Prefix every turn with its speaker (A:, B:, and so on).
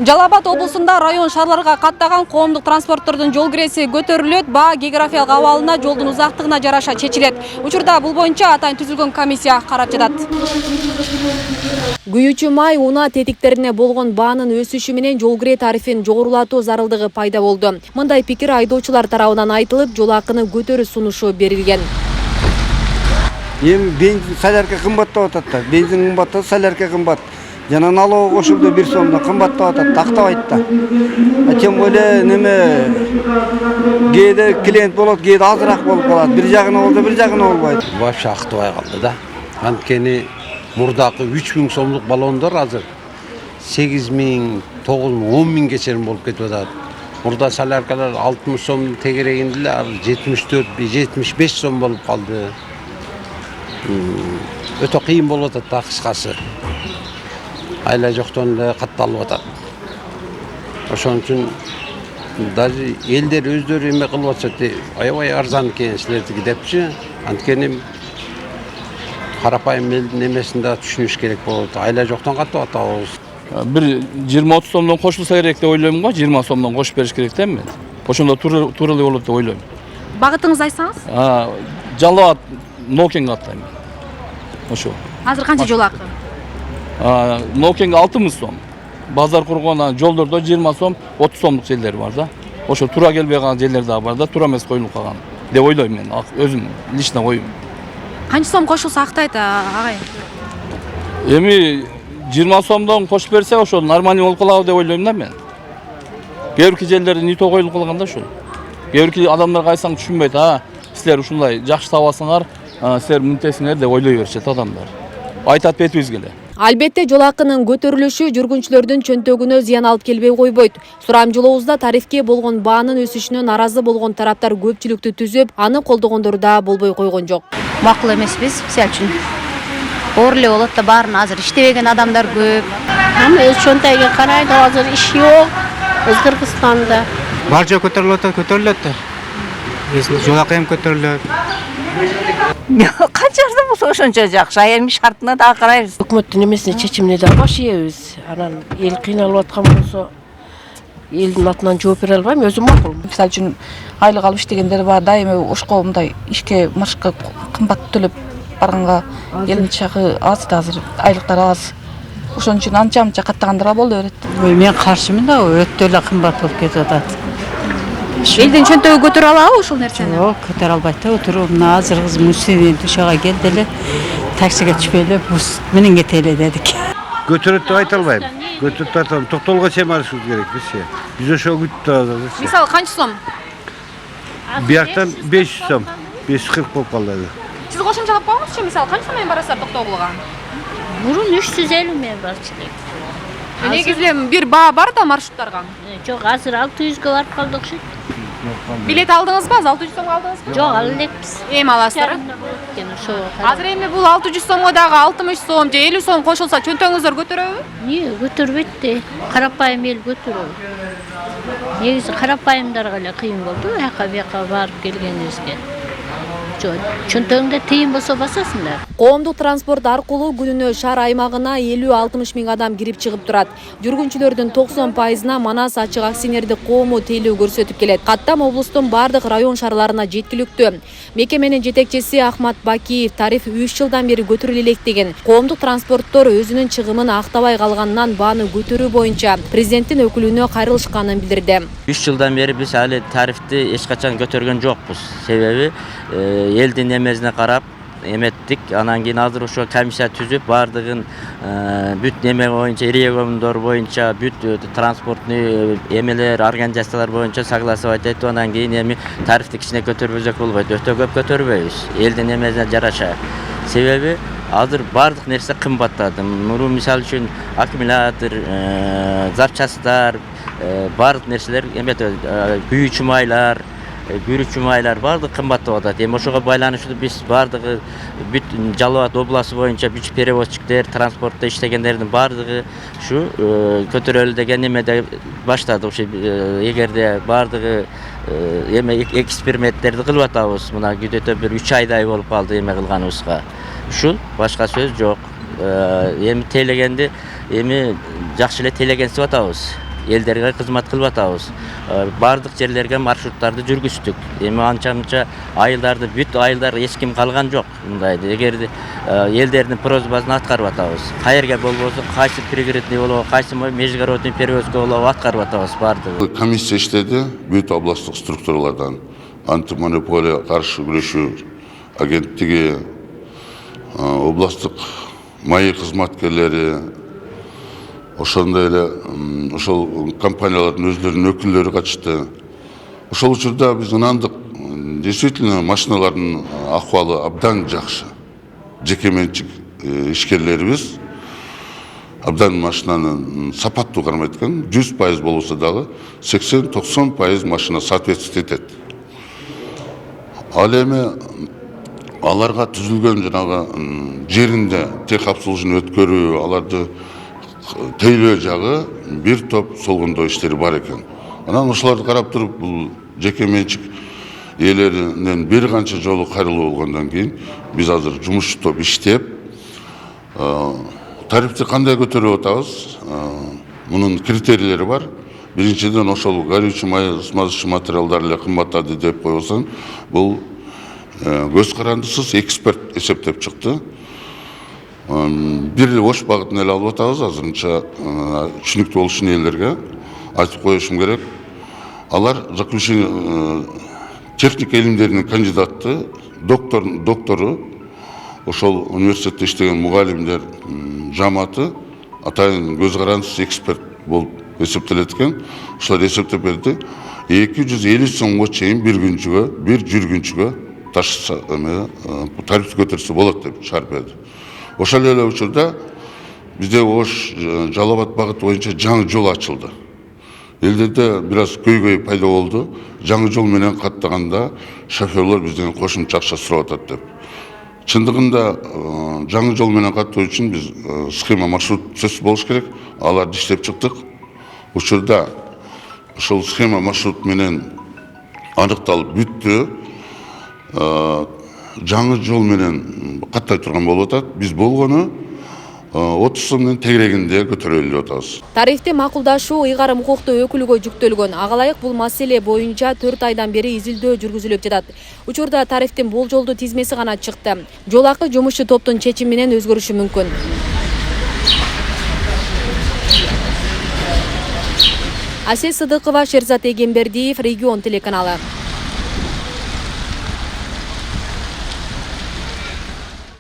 A: Жалал Абад облусунда район шаарларга каттаган коомдук транспорттордун жол киреси көтөрүлөт, баа географиялык абалына, жолдун узактыгына жараша чечилет. Учурда бул боюнча атайын түзүлгөн комиссия карап жатат. Күйүүчү май унаа тетиктерине болгон баанын өсүшү менен жол кире тарифин жогорулатуу зарылдыгы пайда болду. Мындай пикир айдоочулар тарабынан айтылып, жол акыны көтөрүү сунушу берилген.
B: Эми бензин солярка кымбаттап атат да. Бензин кымбаттап, солярка кымбат. Жана налог кошулду 1 сомдон кымбаттап атат, тактабайт да. Тем более неме кээде клиент болот, кээде азыраак болуп калат. Бир жагына болсо, бир жагына болбойт.
C: Вообще актыбай калды да. Анткени мурдакы 3000 сомдук баллондор азыр 8000, 9000, 10000 чейин болуп кетип атат. Мурда соляркалар 60 сом тегерегинде эле 74, 75 сом болуп калды. Өтө кыйын болуп атат да кыскасы. Айла жоктон эле катталып атат. Ошон үчүн даже элдер өздөрү эме кылып атса, аябай арзан экен силердики депчи. Анткени карапайым элдин эмесин да түшүнүш керек болот. Айла жоктон каттап атабыз.
D: Бир 20-30 сомдон кошулса керек деп ойлойм го, 20 сомдон кошуп бериш керек да мен. Ошондо туура эле болот деп ойлойм.
A: Багытыңызды айтсаңыз?
D: Жалал Абад Нокенге аттайм. Ошо.
A: Азыр канча жол акы?
D: Нокенге 6000 сом. Базар курган жолдордо 20 сом, 30 сомдук жерлер бар да. Ошо туура келбей калган жерлер да бар да, туура эмес коюлуп калган деп ойлойм мен. Өзүм лично оюм.
A: Канча сом кошулса актайт, агай?
D: Эми 20 сомдон кошуп берсе, ошо нормальный болуп калабы деп ойлойм да мен. Кээ бирки жерлерде не то коюлуп калган да ошо. Кээ бирки адамдарга айтсаң түшүнбөйт, силер ушундай жакшы табасыңар, силер мынтесиңер деп ойлой беришет адамдар. Айтат бетибизге эле.
A: Албетте жол акынын көтөрүлүшү жүргүнчүлөрдүн чөнтөгүнө зыян алып келбей койбойт. Сурамжылообузда тарифке болгон баанын өсүшүнө наразы болгон тараптар көпчүлүктү түзүп, аны колдогондор да болбой койгон жок.
E: Макул эмеспиз, мисалы үчүн. Оор эле болот да, баарын азыр иштебеген адамдар көп.
F: Өз чөнтөгүгө карайды, азыр иш жок. Өз Кыргызстанда.
G: Бар жок көтөрүлөт да. Жол акы көтөрүлөт.
E: Канчасы болсо ошончо жакшы, эми шартына да карайбыз.
F: Өкмөттүн эмесине чечимине да баш ийебиз. Анан эл кыйналып аткан болсо, элдин атынан жооп бере албайм, өзүм макул.
H: Мисалы үчүн айлык алып иштегендер бар, дайыма ошко мындай ишке маршка кымбат төлөп барганга элдин чагы аз да, азыр айлыктар аз. Ошон үчүн анча-мынча каттагандар боло берет.
I: Мен каршымын да, өтө эле кымбат болуп кетип атат.
A: Элдин чөнтөгү көтөрө алабы ушул нерсени?
I: Жок, көтөрө албайт да, өтүрүп мына азыр кызым студент ушага келди эле, таксиге түшпөй эле бус менен кетели дедик.
B: Көтөрөт деп айта албайм. Көтөрөт деп айтам, токтолго чейин барышыбыз керек бизчи. Биз ошо күттүк азыр.
A: Мисалы канча сом?
B: Бияктан 500 сом, 540 болуп калды.
A: Сиз кошумчалап койгоңузчу, мисалы канча сом менен барасыздар Токтогулга?
F: Мурун 350 миң барчылык.
A: Негизи бир баа бар да маршруттарга.
F: Жок, азыр 600га барып калдык шу.
A: Билет алдыңызбы? 600 сомго алдыңызбы?
F: Жок, ала элекпиз.
A: Эми аласыздар? Азыр эми бул 600 сомго дагы 60 сом же 50 сом кошулса чөнтөгүңүздөр көтөрөбү?
F: Не, көтөрбөйт да. Карапайым эл көтөрөбү. Негизи карапайымдарга эле кыйын болду, бияка барып келгенибизге. Чөнтөгүңдө тыйын болсо басасыңдар.
A: Коомдук транспорт аркылуу күнүнө шаар аймагына 50-60 миң адам кирип чыгып турат. Жүргүнчүлөрдүн 90%-на Манас ачык акционердик коому тейлөө көрсөтүп келет. Каттам облустун бардык район шаарларына жеткиликтүү. Мекеменин жетекчиси Ахмат Бакиев тариф 3 жылдан бери көтөрүлө элек деген. Коомдук транспорттор өзүнүн чыгымын актабай калганынан бааны көтөрүү боюнча президенттин өкүлүнө кайрылышканын билдирди.
J: 3 жылдан бери биз али тарифти эч качан көтөргөн жокпуз. Себеби элдин эмесине карап эметтик. Анан кийин азыр ошо комиссия түзүп, бардыгын бүт неме боюнча, региондор боюнча, бүт транспортный эмелер, организациялар боюнча согласовать этип, анан кийин эми тарифти кичине көтөрбөсөк болбойт. Өтө көп көтөрбөйбүз. Элдин эмесине жараша. Себеби азыр бардык нерсе кымбаттады. Мурун мисалы үчүн аккумулятор, запчасттар, бардык нерселер эмет күйүүчү майлар, күйрүүчү майлар баардыгы кымбаттап атат. Эми ошого байланыштуу биз баардыгы бүт Жалал Абад областы боюнча бүт перевозчиктер, транспортто иштегендердин баардыгы ушу көтөрөлү деген немеде баштады. Ошо эгерде баардыгы эме эксперименттерди кылып атабыз. Мына күдөтө бир 3 айдай болуп калды эме кылганыбызга. Ушул башка сөз жок. Эми телегенди эми жакшы эле телегенсип атабыз. Элдерге кызмат кылып атабыз. Бардык жерлерге маршруттарды жүргүздүк. Эми анча-мынча айылдарды бүт айылдар эч ким калган жок. Мындайды. Эгерде элдердин просьбасын аткарып атабыз. Каерге болбосо, кайсы пригородный болобу, кайсы межгородный перевозка болобу аткарып атабыз бардыгы.
K: Комиссия иштеди бүт областтык структуралардан. Антимонополия каршы күрөшүү агенттиги, областтык майы кызматкерлери, ошондой эле ошол компаниялардын өздөрүнүн өкүлдөрү катышты. Ошол учурда биз ынандык, действительно машиналардын акыбалы абдан жакшы. Жеке менчик ишкерлерибиз абдан машинаны сапаттуу кармайт экен. 100% болбосо дагы 80-90% машина соответствовать этет. Ал эми аларга түзүлгөн жанагы жеринде техобслуживание өткөрүү, аларды тейлөө жагы бир топ солгондоо иштери бар экен. Анан ошолорду карап туруп, бул жеке менчик ээлеринен бир канча жолу кайрылуу болгондон кийин биз азыр жумуш топ иштеп, тарифти кандай көтөрүп атабыз? Мунун критерийлери бар. Биринчиден ошол горючий май смазочный материалдар эле кымбаттады деп койсоң, бул көз карандысыз эксперт эсептеп чыкты. Бир эле ош багытын эле алып атабыз, азырынча түшүнүктүү болуш үчүн элдерге айтып коюшум керек. Алар заключение техника илимдеринин кандидаты, доктору, ошол университетте иштеген мугалимдер жамааты атайын көз карандысыз эксперт болуп эсептелет экен. Ошолар эсептеп берди. 250 сомго чейин бир күнчүгө, бир жүргүнчүгө ташса, тарифти көтөрсө болот деп чыгарып берди. Ошол эле учурда бизде Ош Жалал Абад багыты боюнча жаңы жол ачылды. Элдерде бир аз көйгөй пайда болду. Жаңы жол менен каттаганда шоферлор бизден кошумча акча сурап атат деп. Чындыгында жаңы жол менен каттоо үчүн биз схема маршрут сөзсүз болуш керек. Аларды иштеп чыктык. Учурда ошол схема маршрут менен аныкталып бүттү. Жаңы жол менен каттай турган болуп атат. Биз болгону 30 сомдун тегерегинде көтөрөлүп атабыз.
A: Тарифти макулдашуу ыйгарым укуктуу өкүлгө жүктөлгөн. Ага ылайык бул маселе боюнча 4 айдан бери изилдөө жүргүзүлүп жатат. Учурда тарифтин болжолдуу тизмеси гана чыкты. Жол акы жумушчу топтун чечими менен өзгөрүшү мүмкүн. Асель Сыдыкова, Шерзат Эгембердиев, Регион телеканалы.